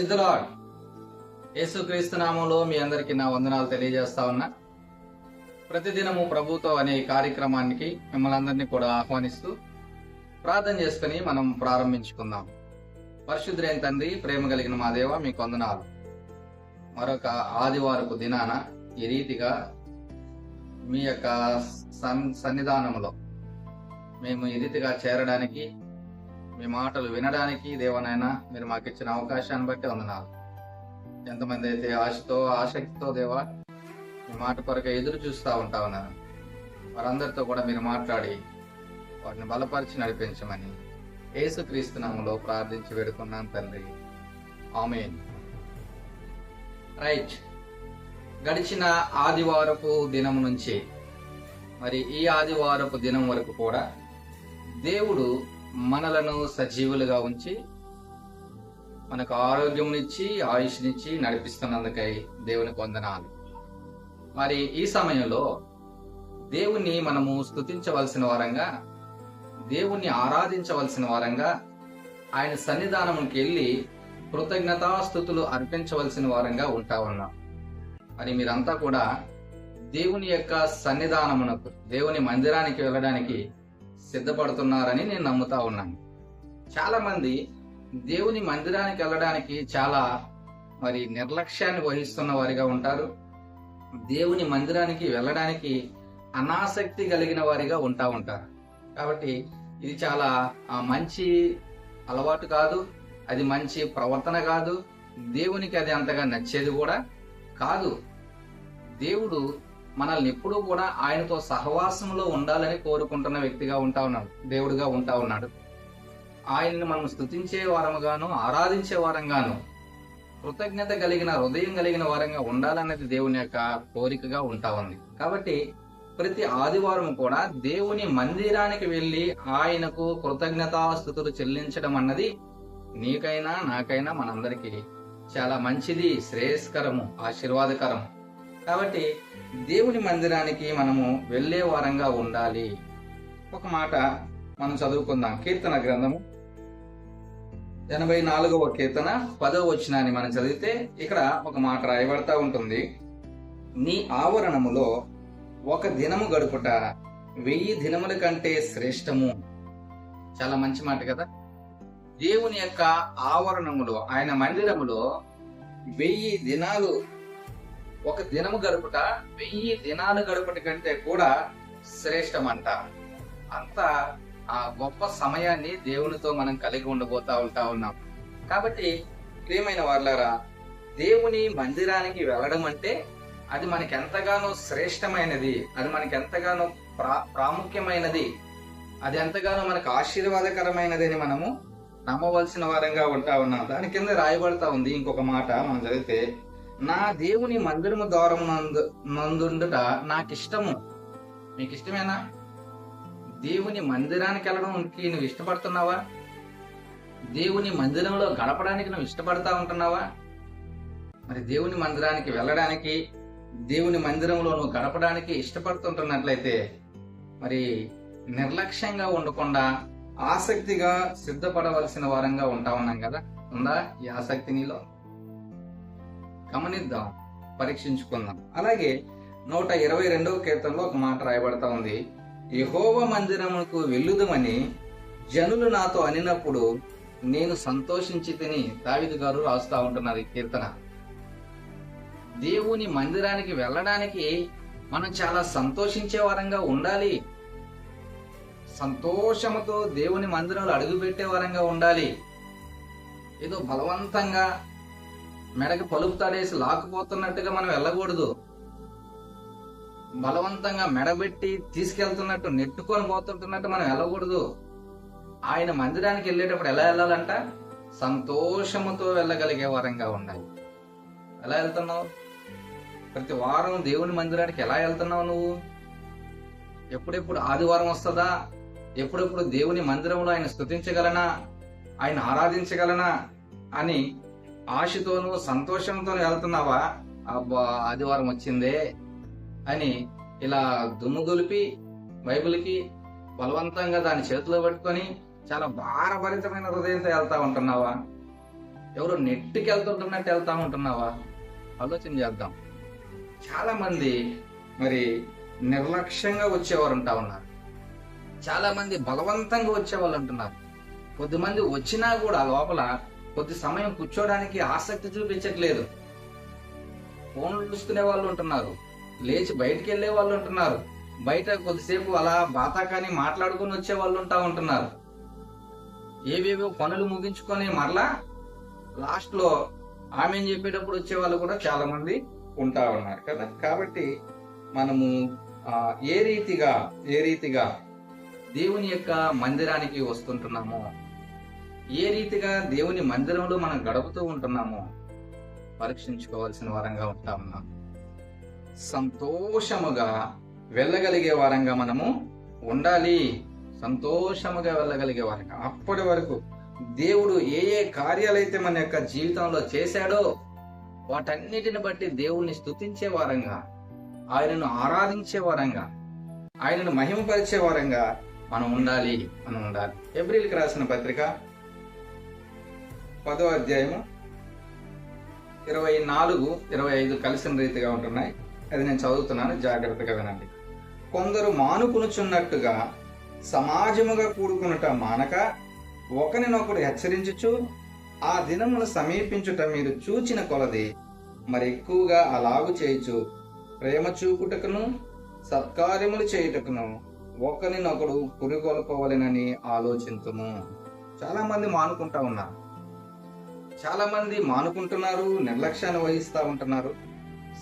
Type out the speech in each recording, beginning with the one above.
Praise the lord. యేసుక్రీస్తు నామంలో మీ అందరికీ నా వందనాలు తెలియజేస్తా ఉన్నా. ప్రతిదినము ప్రభుతో అనే కార్యక్రమానికి మిమ్మల్ని అందరినీ కూడా ఆహ్వానిస్తూ ప్రార్థన చేసుకుని మనం ప్రారంభించుకుందాం. పరిశుద్ధులైన తండ్రి, ప్రేమ కలిగిన మా దేవ, మీకు వందనాలు. మరొక ఆదివారపు దినాన ఈ రీతిగా మీ యొక్క సన్నిధానంలో మేము ఈ రీతిగా చేరడానికి, మీ మాటలు వినడానికి దేవనైనా మీరు మాకు ఇచ్చిన అవకాశాన్ని బట్టి వందనాలు. ఎంతమంది అయితే ఆశతో ఆసక్తితో దేవా మీ మాట కొరకు ఎదురు చూస్తూ ఉంటా ఉన్నారు, వారందరితో కూడా మీరు మాట్లాడి వారిని బలపరిచి నడిపించమని యేసుక్రీస్తు నామములో ప్రార్థించి వేడుకున్నాను తండ్రి, ఆమేన్. రైట్, గడిచిన ఆదివారపు దినం నుంచి మరి ఈ ఆదివారపు దినం వరకు కూడా దేవుడు మనలను సజీవులుగా ఉంచి మనకు ఆరోగ్యమునిచ్చి ఆయుష్నిచ్చి నడిపిస్తున్నందుకై దేవునికి వందనాలు. మరి ఈ సమయంలో దేవుణ్ణి మనము స్తుతించవలసిన వారంగా, దేవుణ్ణి ఆరాధించవలసిన వారంగా, ఆయన సన్నిధానంకి వెళ్ళి కృతజ్ఞతాస్తుతులు అర్పించవలసిన వారంగా ఉంటా ఉన్నాం. మరి మీరంతా కూడా దేవుని యొక్క సన్నిధానమునకు, దేవుని మందిరానికి వెళ్ళడానికి సిద్ధపడుతున్నారని నేను నమ్ముతా ఉన్నాను. చాలా మంది దేవుని మందిరానికి వెళ్ళడానికి చాలా మరి నిర్లక్ష్యాన్ని వహిస్తున్న వారిగా ఉంటారు. దేవుని మందిరానికి వెళ్ళడానికి అనాసక్తి కలిగిన వారిగా ఉంటారు. కాబట్టి ఇది చాలా మంచి అలవాటు కాదు, అది మంచి ప్రవర్తన కాదు, దేవునికి అది అంతగా నచ్చేది కూడా కాదు. దేవుడు మనల్ని ఎప్పుడూ కూడా ఆయనతో సహవాసంలో ఉండాలని కోరుకుంటున్న వ్యక్తిగా ఉంటా ఉన్నాడు, దేవుడుగా ఉంటా ఉన్నాడు. ఆయన్ని మనం స్తుతించే వారముగాను, ఆరాధించే వారంగాను, కృతజ్ఞత కలిగిన హృదయం కలిగిన వారంగా ఉండాలన్నది దేవుని యొక్క కోరికగా ఉంటా ఉంది. కాబట్టి ప్రతి ఆదివారం కూడా దేవుని మందిరానికి వెళ్ళి ఆయనకు కృతజ్ఞతాస్తుతులు చెల్లించడం అన్నది నీకైనా నాకైనా మనందరికీ చాలా మంచిది, శ్రేయస్కరము, ఆశీర్వాదకరం. కాబట్టి దేవుని మందిరానికి మనము వెళ్లే వారంగా ఉండాలి. ఒక మాట మనం చదువుకుందాం. కీర్తన గ్రంథము 84వ కీర్తన 10వ వచనాన్ని మనం చదివితే ఇక్కడ ఒక మాట రాయబడతా ఉంటుంది. నీ ఆవరణములో ఒక దినము గడుపుట 1000 దినముల కంటే శ్రేష్టము. చాలా మంచి మాట కదా. దేవుని యొక్క ఆవరణములో, ఆయన మందిరములో 1000 దినాలు, ఒక దినము గడుపుట 1000 దినాలు గడుపుట కంటే కూడా శ్రేష్టమంట. అంత ఆ గొప్ప సమయాన్ని దేవునితో మనం కలిగి ఉండబోతా ఉన్నాం. కాబట్టి ప్రియమైన వారలారా, దేవుని మందిరానికి వెళ్ళడం అంటే అది మనకి ఎంతగానో శ్రేష్టమైనది, అది మనకి ఎంతగానో ప్రాముఖ్యమైనది, అది ఎంతగానో మనకు ఆశీర్వాదకరమైనది అని మనము నమ్మవలసిన వారంగా ఉంటా ఉన్నాం. దాని కింద రాయబడతా ఉంది ఇంకొక మాట మనం చదివితే, నా దేవుని మందిరము ద్వారం నందుండుట నాకు ఇష్టము. మీకు ఇష్టమేనా? దేవుని మందిరానికి వెళ్ళడానికి నువ్వు ఇష్టపడుతున్నావా? దేవుని మందిరంలో గడపడానికి నువ్వు ఇష్టపడతా ఉంటున్నావా? మరి దేవుని మందిరానికి వెళ్ళడానికి, దేవుని మందిరంలో నువ్వు గడపడానికి ఇష్టపడుతుంటున్నట్లయితే మరి నిర్లక్ష్యంగా ఉండకుండా ఆసక్తిగా సిద్ధపడవలసిన వారంగా ఉంటా ఉన్నాం కదా. ఉందా ఈ ఆసక్తి నీలో? గమనిద్దాం, పరీక్షించుకుందాం. అలాగే 122వ కీర్తనలో ఒక మాట రాయబడతా ఉంది. యెహోవా మందిరమునకు వెళ్ళుదమని జనులు నాతో అనినప్పుడు నేను సంతోషించి తిని. దావీదు గారు రాస్తా ఉంటున్నారు ఈ కీర్తన. దేవుని మందిరానికి వెళ్ళడానికి మనం చాలా సంతోషించే వారంగా ఉండాలి. సంతోషముతో దేవుని మందిరంలో అడుగు పెట్టే వారంగా ఉండాలి. ఏదో బలవంతంగా మెడకి పలుపు తాడేసి లాక్కుపోతున్నట్టుగా మనం వెళ్ళకూడదు. బలవంతంగా మెడబెట్టి తీసుకెళ్తున్నట్టు, నెట్టుకొని పోతుంటున్నట్టు మనం వెళ్ళకూడదు. ఆయన మందిరానికి వెళ్ళేటప్పుడు ఎలా వెళ్ళాలంట? సంతోషముతో వెళ్ళగలిగే వారంగా ఉండాలి. ఎలా వెళ్తున్నావు? ప్రతి వారం దేవుని మందిరానికి ఎలా వెళ్తున్నావు నువ్వు? ఎప్పుడెప్పుడు ఆదివారం వస్తుందా, ఎప్పుడెప్పుడు దేవుని మందిరంలో ఆయన స్తుతించగలనా, ఆయన ఆరాధించగలనా అని ఆశతోనూ సంతోషంతోనూ వెళ్తున్నావా? అబ్బా ఆదివారం వచ్చిందే అని ఇలా దుమ్ము దులిపి బైబిల్కి బలవంతంగా దాన్ని చేతిలో పెట్టుకొని చాలా భారభరితమైన హృదయంతో వెళ్తా ఉంటున్నావా? ఎవరో నెట్టికి వెళ్తుంటున్నట్టు వెళ్తా ఉంటున్నావా? ఆలోచన చేద్దాం. చాలా మంది మరి నిర్లక్ష్యంగా వచ్చేవారు ఉంటా ఉన్నారు. చాలా మంది బలవంతంగా వచ్చేవాళ్ళు అంటున్నారు. కొద్దిమంది వచ్చినా కూడా లోపల కొద్ది సమయం కూర్చోడానికి ఆసక్తి చూపించట్లేదు. ఫోన్లు చూసుకునే వాళ్ళు ఉంటున్నారు, లేచి బయటికి వెళ్ళే వాళ్ళు ఉంటున్నారు, బయట కొద్దిసేపు అలా బాతాకాని మాట్లాడుకుని వచ్చే వాళ్ళు ఉంటున్నారు. ఏవేవో పనులు ముగించుకొని మరలా లాస్ట్ లో ఆమె చెప్పేటప్పుడు వచ్చే వాళ్ళు కూడా చాలా మంది ఉంటా ఉన్నారు కదా. కాబట్టి మనము ఏ రీతిగా దేవుని యొక్క మందిరానికి వస్తుంటున్నామో, ఏ రీతిగా దేవుని మందిరంలో మనం గడుపుతూ ఉంటున్నామో పరీక్షించుకోవాల్సిన వారంగా ఉంటా ఉన్నాం. సంతోషముగా వెళ్ళగలిగే వారంగా మనము ఉండాలి. సంతోషముగా వెళ్ళగలిగే వారంగా. అప్పటి వరకు దేవుడు ఏ ఏ కార్యాలైతే మన యొక్క జీవితంలో చేశాడో వాటన్నిటిని బట్టి దేవుణ్ణి స్తుతించే వారంగా, ఆయనను ఆరాధించే వారంగా, ఆయనను మహిమపరిచే వారంగా మనం ఉండాలి. హెబ్రీయులకు రాసిన పత్రిక 10వ అధ్యాయము 24-25 కలిసిన రీతిగా ఉంటున్నాయి. అది నేను చదువుతున్నాను, జాగ్రత్తగా వినండి. కొందరు మానుకునుచున్నట్టుగా సమాజముగా కూడుకునుట మానక ఒకరినొకడు హెచ్చరించుచు ఆ దినములు సమీపించుట మీరు చూచిన కొలది మరి ఎక్కువగా అలాగు చేయుచు ప్రేమ చూపుటకును సత్కార్యములు చేయుటకును ఒకరినొకడు పురిగొల్పవలెనని ఆలోచింతుము. చాలా మంది మానుకుంటా ఉన్నారు. చాలా మంది మానుకుంటున్నారు, నిర్లక్ష్యాన్ని వహిస్తూ ఉంటున్నారు.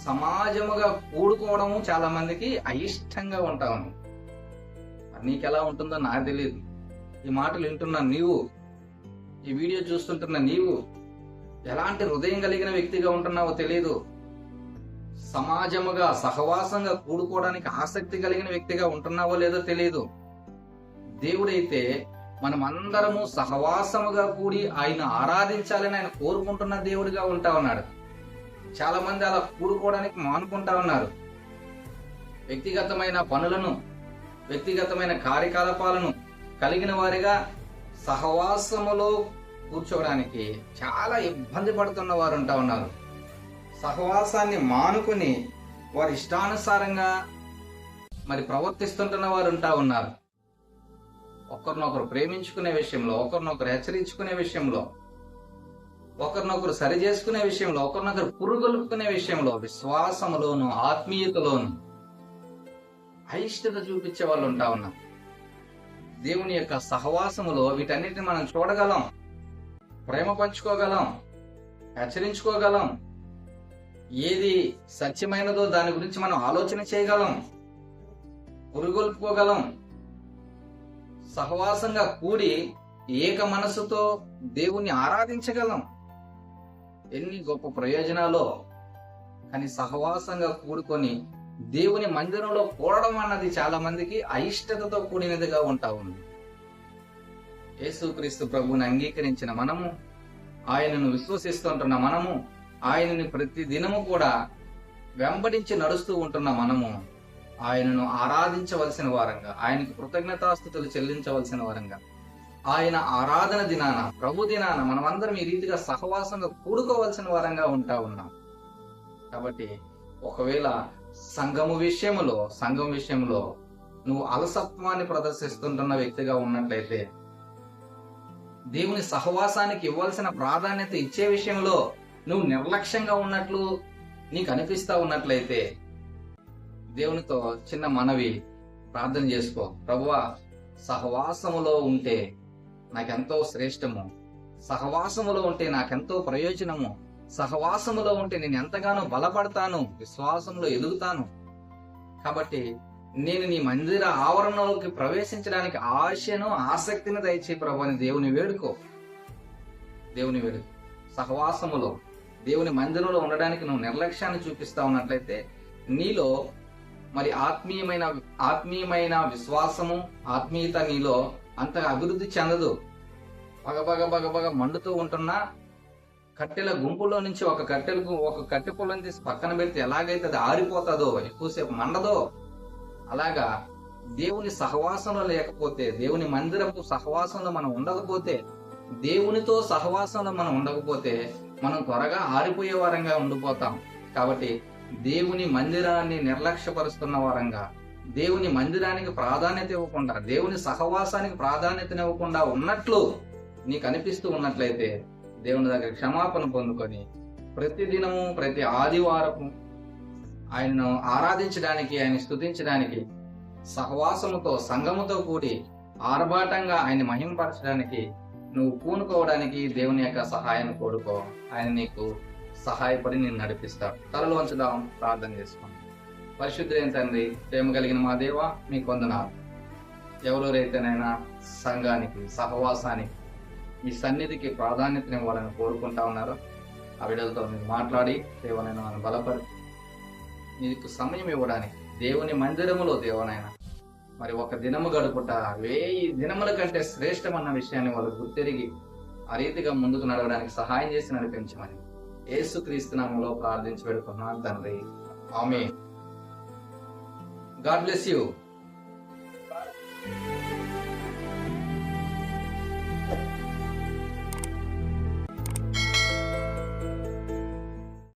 సమాజముగా కూడుకోవడము చాలా మందికి అయిష్టంగా ఉంటా ఉంది. నీకెలా ఉంటుందో నాకు తెలియదు. ఈ మాటలు వింటున్నా నీవు, ఈ వీడియో చూస్తుంటున్న నీవు ఎలాంటి హృదయం కలిగిన వ్యక్తిగా ఉంటున్నావో తెలియదు. సమాజముగా సహవాసంగా కూడుకోవడానికి ఆసక్తి కలిగిన వ్యక్తిగా ఉంటున్నావో లేదో తెలియదు. దేవుడైతే మనం అందరము సహవాసముగా కూడి ఆయన ఆరాధించాలని ఆయన కోరుకుంటున్న దేవుడిగా ఉంటా ఉన్నాడు. చాలా మంది అలా కూడుకోవడానికి మానుకుంటా ఉన్నారు. వ్యక్తిగతమైన పనులను, వ్యక్తిగతమైన కార్యకలాపాలను కలిగిన వారిగా సహవాసములో కూర్చోవడానికి చాలా ఇబ్బంది పడుతున్న వారు ఉంటా ఉన్నారు. సహవాసాన్ని మానుకుని వారి ఇష్టానుసారంగా మరి ప్రవర్తిస్తుంటున్న వారు ఉంటా ఉన్నారు. ఒకరినొకరు ప్రేమించుకునే విషయంలో, ఒకరినొకరు హెచ్చరించుకునే విషయంలో, ఒకరినొకరు సరి చేసుకునే విషయంలో, ఒకరినొకరు పురుగొల్పుకునే విషయంలో, విశ్వాసములోను ఆత్మీయతలోను అయిష్టత చూపించే వాళ్ళు ఉంటా ఉన్నాం. దేవుని యొక్క సహవాసములో వీటన్నిటిని మనం చూడగలం, ప్రేమ పంచుకోగలం, హెచ్చరించుకోగలం. ఏది సత్యమైనదో దాని గురించి మనం ఆలోచన చేయగలం, పురుగొల్పుకోగలం. సహవాసంగా కూడి ఏక మనసుతో దేవుణ్ణి ఆరాధించగలం. ఎన్ని గొప్ప ప్రయోజనాలో. కానీ సహవాసంగా కూడుకొని దేవుని మందిరంలో కూడడం అన్నది చాలా మందికి అయిష్టతతో కూడినదిగా ఉంటా ఉంది. యేసుక్రీస్తు ప్రభువుని అంగీకరించిన మనము, ఆయనను విశ్వసిస్తుంటున్న మనము, ఆయనని ప్రతి దినము కూడా వెంబడించి నడుస్తూ ఉంటున్న మనము ఆయనను ఆరాధించవలసిన వారంగా, ఆయనకు కృతజ్ఞతాస్తుతులు చెల్లించవలసిన వారంగా, ఆయన ఆరాధన దినాన, ప్రభు దినాన మనమందరం ఈ రీతిగా సహవాసంగా కూడుకోవలసిన వారంగా ఉంటా ఉన్నాం. కాబట్టి ఒకవేళ సంఘం విషయంలో నువ్వు అలసత్వాన్ని ప్రదర్శిస్తుంటున్న వ్యక్తిగా ఉన్నట్లయితే, దేవుని సహవాసానికి ఇవ్వాల్సిన ప్రాధాన్యత ఇచ్చే విషయంలో నువ్వు నిర్లక్ష్యంగా ఉన్నట్లు నీకు అనిపిస్తా ఉన్నట్లయితే, దేవునితో చిన్న మనవి, ప్రార్థన చేసుకో. ప్రభువా, సహవాసములో ఉంటే నాకెంతో శ్రేష్టము, సహవాసములో ఉంటే నాకెంతో ప్రయోజనము, సహవాసములో ఉంటే నేను ఎంతగానో బలపడతాను, విశ్వాసంలో ఎదుగుతాను. కాబట్టి నేను నీ మందిర ఆవరణలోకి ప్రవేశించడానికి ఆశను, ఆసక్తిని దయచే ప్రభు అని దేవుని వేడుకో. సహవాసములో, దేవుని మందిరంలో ఉండడానికి నువ్వు నిర్లక్ష్యాన్ని చూపిస్తా ఉన్నట్లయితే నీలో మరి ఆత్మీయమైన విశ్వాసము, ఆత్మీయత నీలో అంతగా అభివృద్ధి చెందదు. బగబగ మండుతూ ఉంటున్న కట్టెల గుంపులో నుంచి ఒక కట్టె పొలం తీసి పక్కన పెడితే ఎలాగైతే అది ఆరిపోతుందో, ఎక్కువసేపు మండదో, అలాగా దేవుని సహవాసంలో లేకపోతే, దేవుని మందిరపు సహవాసంలో మనం ఉండకపోతే దేవునితో సహవాసంలో మనం ఉండకపోతే మనం త్వరగా ఆరిపోయే వారంగా ఉండిపోతాం. కాబట్టి దేవుని మందిరాన్ని నిర్లక్ష్యపరుస్తున్న వారంగా, దేవుని మందిరానికి ప్రాధాన్యత ఇవ్వకుండా, దేవుని సహవాసానికి ప్రాధాన్యతనివ్వకుండా ఉన్నట్లు నీకు అనిపిస్తూ ఉన్నట్లయితే దేవుని దగ్గర క్షమాపణ పొందుకొని ప్రతి దినము, ప్రతి ఆదివారము ఆయనను ఆరాధించడానికి, ఆయన స్తుతించడానికి, సహవాసముతో, సంఘముతో కూడి ఆర్భాటంగా ఆయన మహింపరచడానికి నువ్వు పూనుకోవడానికి దేవుని యొక్క సహాయాన్ని కోరుకో. ఆయన నీకు సహాయపడి నిన్ను నడిపిస్తాడు. తలలో ఉంచుదాం, ప్రార్థన చేసుకోండి. పరిశుద్ధులైన తండ్రి, ప్రేమ కలిగిన మా దేవా, మీకు వందనాలు. ఎవరెవరైతేనైనా సంఘానికి, సహవాసానికి, ఈ సన్నిధికి ప్రాధాన్యతనివ్వాలని కోరుకుంటా ఉన్నారో ఆ బిడ్డలతో మీరు మాట్లాడి దేవనైనా మనం బలపరిచి నీకు సమయం ఇవ్వడానికి దేవుని మందిరములో దేవనైనా మరి ఒక దినము గడుపుట 1000 దినముల కంటే శ్రేష్టమన్న విషయాన్ని వాళ్ళు గుర్తెరిగి ఆ రీతిగా ముందుకు నడవడానికి సహాయం చేసి నడిపించమని యేసుక్రీస్తు నామములో ప్రార్థించి పెడుతున్నాను తండ్రి. ఆమేన్. God bless you.